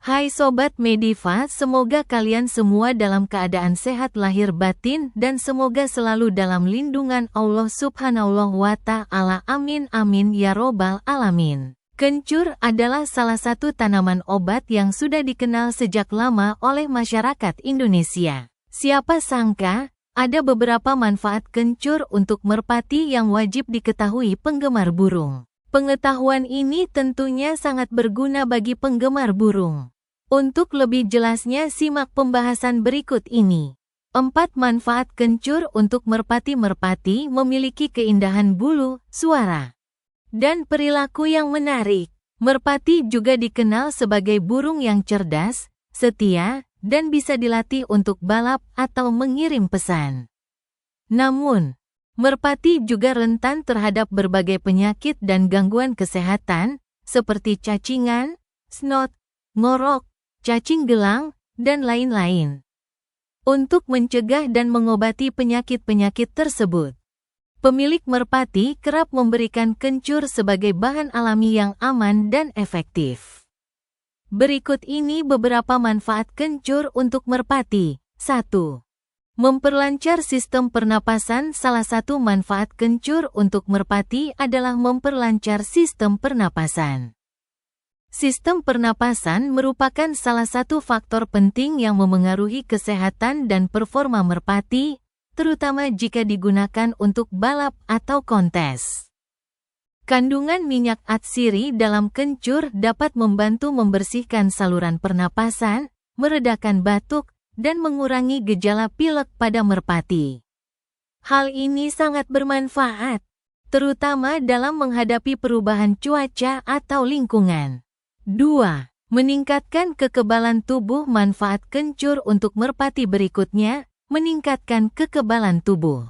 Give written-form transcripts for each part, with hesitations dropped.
Hai Sobat Mediva, semoga kalian semua dalam keadaan sehat lahir batin dan semoga selalu dalam lindungan Allah Subhanahu wa Ta'ala. Amin amin ya robbal alamin. Kencur adalah salah satu tanaman obat yang sudah dikenal sejak lama oleh masyarakat Indonesia. Siapa sangka, ada beberapa manfaat kencur untuk merpati yang wajib diketahui penggemar burung. Pengetahuan ini tentunya sangat berguna bagi penggemar burung. Untuk lebih jelasnya simak pembahasan berikut ini. 4 manfaat kencur untuk merpati. Merpati memiliki keindahan bulu, suara, dan perilaku yang menarik. Merpati juga dikenal sebagai burung yang cerdas, setia, dan bisa dilatih untuk balap atau mengirim pesan. Namun, merpati juga rentan terhadap berbagai penyakit dan gangguan kesehatan, seperti cacingan, snot, ngorok, cacing gelang, dan lain-lain. Untuk mencegah dan mengobati penyakit-penyakit tersebut, pemilik merpati kerap memberikan kencur sebagai bahan alami yang aman dan efektif. Berikut ini beberapa manfaat kencur untuk merpati. 1. Memperlancar sistem pernapasan. Salah satu manfaat kencur untuk merpati adalah memperlancar sistem pernapasan. Sistem pernapasan merupakan salah satu faktor penting yang memengaruhi kesehatan dan performa merpati, terutama jika digunakan untuk balap atau kontes. Kandungan minyak atsiri dalam kencur dapat membantu membersihkan saluran pernapasan, meredakan batuk, dan mengurangi gejala pilek pada merpati. Hal ini sangat bermanfaat, terutama dalam menghadapi perubahan cuaca atau lingkungan. 2. Meningkatkan kekebalan tubuh. Manfaat kencur untuk merpati berikutnya, meningkatkan kekebalan tubuh.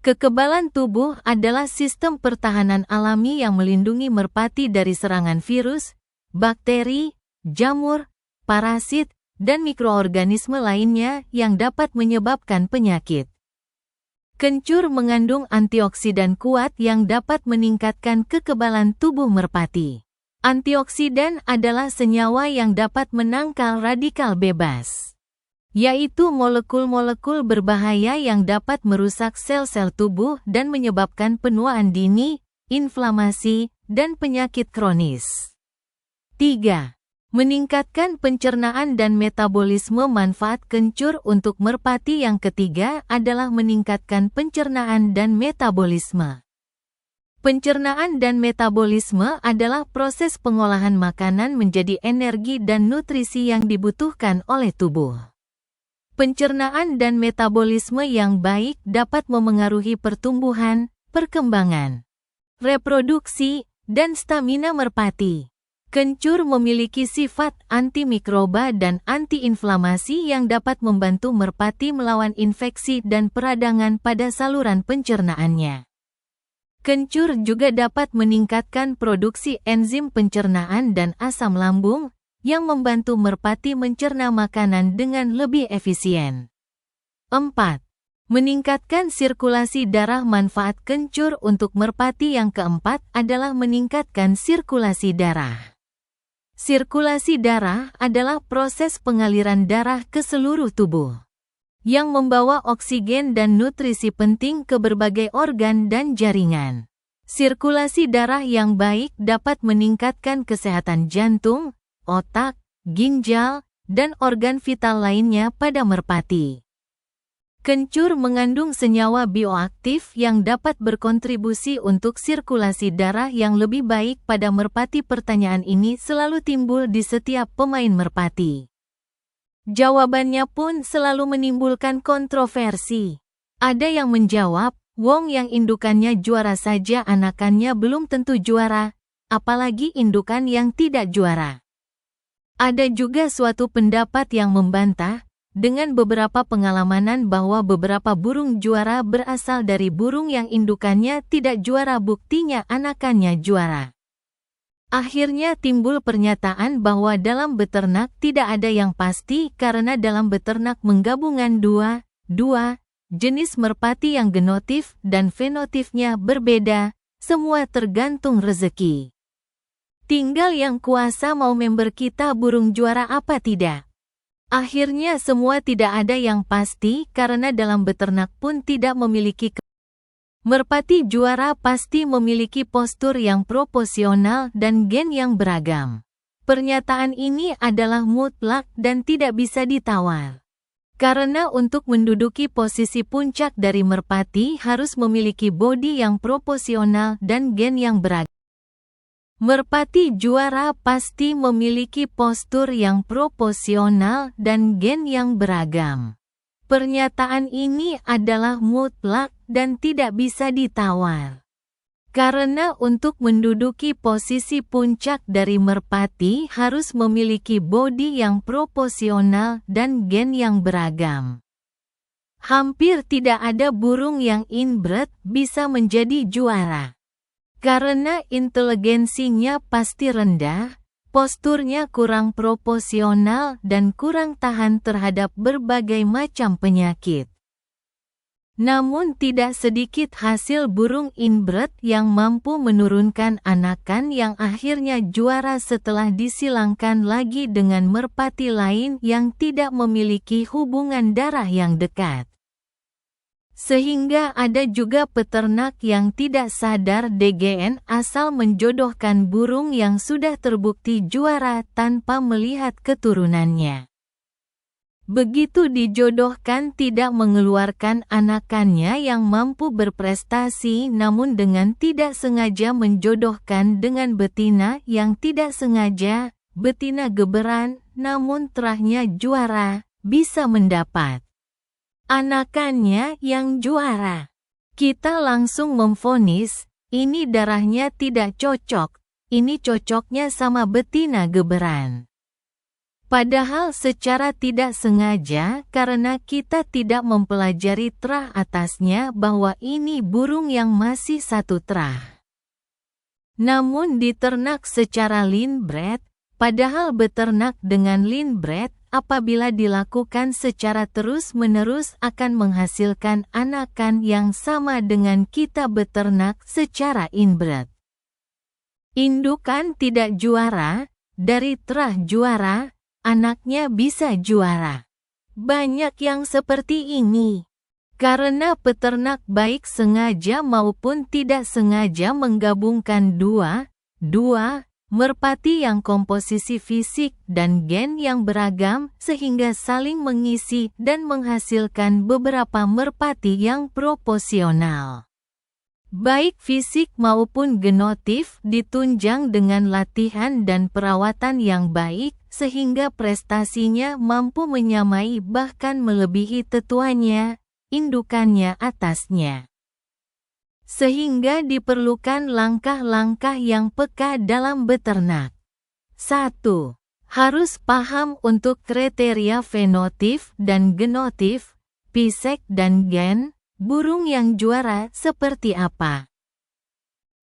Kekebalan tubuh adalah sistem pertahanan alami yang melindungi merpati dari serangan virus, bakteri, jamur, parasit, dan mikroorganisme lainnya yang dapat menyebabkan penyakit. Kencur mengandung antioksidan kuat yang dapat meningkatkan kekebalan tubuh merpati. Antioksidan adalah senyawa yang dapat menangkal radikal bebas, yaitu molekul-molekul berbahaya yang dapat merusak sel-sel tubuh dan menyebabkan penuaan dini, inflamasi, dan penyakit kronis. 3. Meningkatkan pencernaan dan metabolisme. Manfaat kencur untuk merpati yang ketiga adalah meningkatkan pencernaan dan metabolisme. Pencernaan dan metabolisme adalah proses pengolahan makanan menjadi energi dan nutrisi yang dibutuhkan oleh tubuh. Pencernaan dan metabolisme yang baik dapat memengaruhi pertumbuhan, perkembangan, reproduksi, dan stamina merpati. Kencur memiliki sifat antimikroba dan antiinflamasi yang dapat membantu merpati melawan infeksi dan peradangan pada saluran pencernaannya. Kencur juga dapat meningkatkan produksi enzim pencernaan dan asam lambung, yang membantu merpati mencerna makanan dengan lebih efisien. 4. Meningkatkan sirkulasi darah. Manfaat kencur untuk merpati yang keempat adalah meningkatkan sirkulasi darah. Sirkulasi darah adalah proses pengaliran darah ke seluruh tubuh, yang membawa oksigen dan nutrisi penting ke berbagai organ dan jaringan. Sirkulasi darah yang baik dapat meningkatkan kesehatan jantung, otak, ginjal, dan organ vital lainnya pada merpati. Kencur mengandung senyawa bioaktif yang dapat berkontribusi untuk sirkulasi darah yang lebih baik pada merpati. Pertanyaan ini selalu timbul di setiap pemain merpati. Jawabannya pun selalu menimbulkan kontroversi. Ada yang menjawab, wong yang indukannya juara saja anakannya belum tentu juara, apalagi indukan yang tidak juara. Ada juga suatu pendapat yang membantah, dengan beberapa pengalaman bahwa beberapa burung juara berasal dari burung yang indukannya tidak juara, buktinya anakannya juara. Akhirnya timbul pernyataan bahwa dalam beternak tidak ada yang pasti karena dalam beternak menggabungan dua jenis merpati yang genotip dan fenotipnya berbeda, semua tergantung rezeki. Tinggal yang kuasa mau member kita burung juara apa tidak. Akhirnya semua tidak ada yang pasti karena dalam beternak pun tidak memiliki merpati juara pasti memiliki postur yang proporsional dan gen yang beragam. Pernyataan ini adalah mutlak dan tidak bisa ditawar. Karena untuk menduduki posisi puncak dari merpati harus memiliki bodi yang proporsional dan gen yang beragam. Merpati juara pasti memiliki postur yang proporsional dan gen yang beragam. Pernyataan ini adalah mutlak dan tidak bisa ditawar. Karena untuk menduduki posisi puncak dari merpati harus memiliki bodi yang proporsional dan gen yang beragam. Hampir tidak ada burung yang inbred bisa menjadi juara. Karena inteligensinya pasti rendah, posturnya kurang proporsional dan kurang tahan terhadap berbagai macam penyakit. Namun tidak sedikit hasil burung inbred yang mampu menurunkan anakan yang akhirnya juara setelah disilangkan lagi dengan merpati lain yang tidak memiliki hubungan darah yang dekat. Sehingga ada juga peternak yang tidak sadar DGN asal menjodohkan burung yang sudah terbukti juara tanpa melihat keturunannya. Begitu dijodohkan tidak mengeluarkan anakannya yang mampu berprestasi namun dengan tidak sengaja menjodohkan dengan betina yang tidak sengaja, betina geberan, namun terahnya juara, bisa mendapat anakannya yang juara. Kita langsung memvonis, ini darahnya tidak cocok, ini cocoknya sama betina geberan. Padahal secara tidak sengaja karena kita tidak mempelajari terah atasnya bahwa ini burung yang masih satu terah. Namun diternak secara linebred, padahal beternak dengan linebred apabila dilakukan secara terus-menerus akan menghasilkan anakan yang sama dengan kita beternak secara inbred. Indukan tidak juara, dari terah juara, anaknya bisa juara. Banyak yang seperti ini. Karena peternak baik sengaja maupun tidak sengaja menggabungkan dua merpati yang komposisi fisik dan gen yang beragam sehingga saling mengisi dan menghasilkan beberapa merpati yang proporsional. Baik fisik maupun genotif ditunjang dengan latihan dan perawatan yang baik sehingga prestasinya mampu menyamai bahkan melebihi tetuanya, indukannya atasnya. Sehingga diperlukan langkah-langkah yang peka dalam beternak. 1. Harus paham untuk kriteria fenotip dan genotif, fisik dan gen, burung yang juara seperti apa.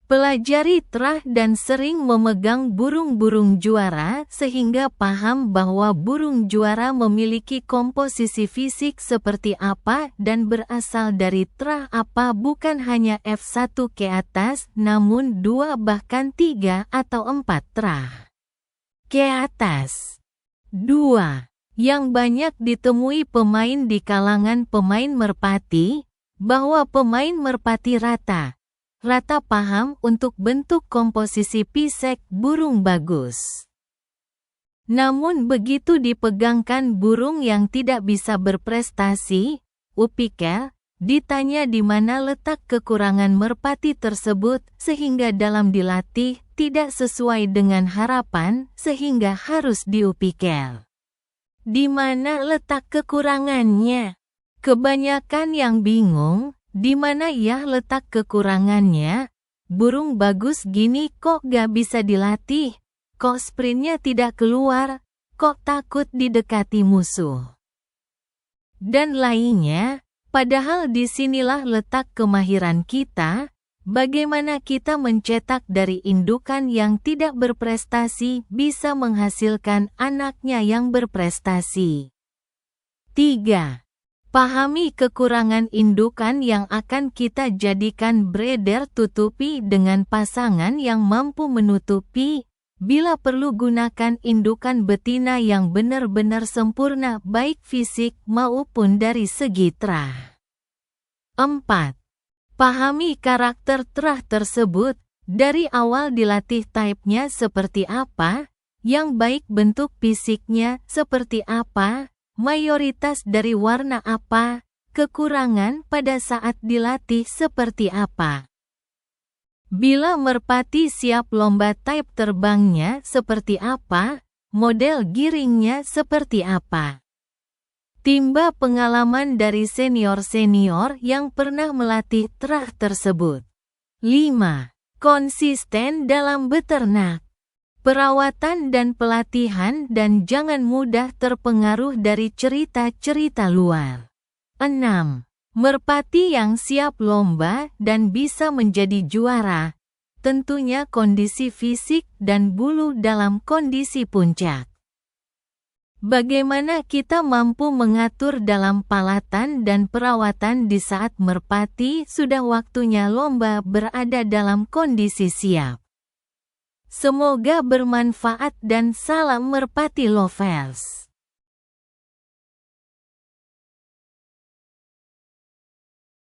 Pelajari terah dan sering memegang burung-burung juara sehingga paham bahwa burung juara memiliki komposisi fisik seperti apa dan berasal dari terah apa bukan hanya F1 ke atas namun 2 bahkan 3 atau 4 terah ke atas. 2. Yang banyak ditemui pemain di kalangan pemain merpati, bahwa pemain merpati rata paham untuk bentuk komposisi fisik burung bagus. Namun begitu dipegangkan burung yang tidak bisa berprestasi, upikir, ditanya di mana letak kekurangan merpati tersebut sehingga dalam dilatih tidak sesuai dengan harapan sehingga harus diupikir. Di mana letak kekurangannya? Kebanyakan yang bingung, di mana ya letak kekurangannya? Burung bagus gini kok gak bisa dilatih? Kok sprintnya tidak keluar? Kok takut didekati musuh? Dan lainnya, padahal disinilah letak kemahiran kita, bagaimana kita mencetak dari indukan yang tidak berprestasi bisa menghasilkan anaknya yang berprestasi. 3. Pahami kekurangan indukan yang akan kita jadikan breeder tutupi dengan pasangan yang mampu menutupi, Bila perlu gunakan indukan betina yang benar-benar sempurna baik fisik maupun dari segi terah. 4. Pahami karakter terah tersebut. Dari awal dilatih type-nya seperti apa, yang baik bentuk fisiknya seperti apa, mayoritas dari warna apa, kekurangan pada saat dilatih seperti apa. Bila merpati siap lomba type terbangnya seperti apa, model giringnya seperti apa. Timba pengalaman dari senior-senior yang pernah melatih terah tersebut. 5. Konsisten dalam beternak. Perawatan dan pelatihan dan jangan mudah terpengaruh dari cerita-cerita luar. 6. Merpati yang siap lomba dan bisa menjadi juara, tentunya kondisi fisik dan bulu dalam kondisi puncak. Bagaimana kita mampu mengatur dalam palatan dan perawatan di saat merpati sudah waktunya lomba berada dalam kondisi siap? Semoga bermanfaat dan salam merpati lovers.